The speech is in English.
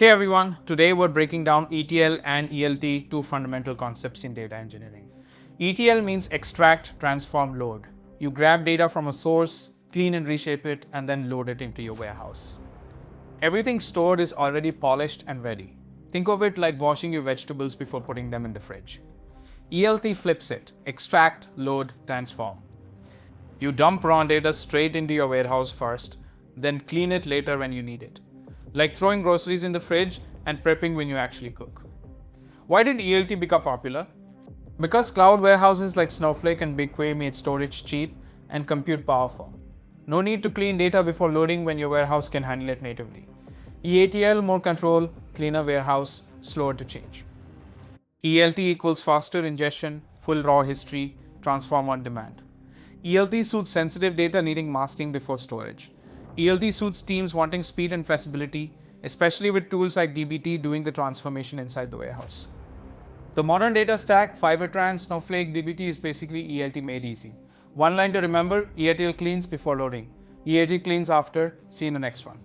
Hey everyone, today we're breaking down ETL and ELT, two fundamental concepts in data engineering. ETL means extract, transform, load. You grab data from a source, clean and reshape it, and then load it into your warehouse. Everything stored is already polished and ready. Think of it like washing your vegetables before putting them in the fridge. ELT flips it, extract, load, transform. You dump raw data straight into your warehouse first, then clean it later when you need it. Like throwing groceries in the fridge and prepping when you actually cook. Why did ELT become popular? Because cloud warehouses like Snowflake and BigQuery made storage cheap and compute powerful. No need to clean data before loading when your warehouse can handle it natively. ETL, more control, cleaner warehouse, slower to change. ELT equals faster ingestion, full raw history, transform on demand. ELT suits sensitive data needing masking before storage. ELT suits teams wanting speed and flexibility, especially with tools like dbt doing the transformation inside the warehouse. The modern data stack, Fivetran, Snowflake, dbt is basically ELT made easy. One line to remember, ETL cleans before loading. ELT cleans after. See you in the next one.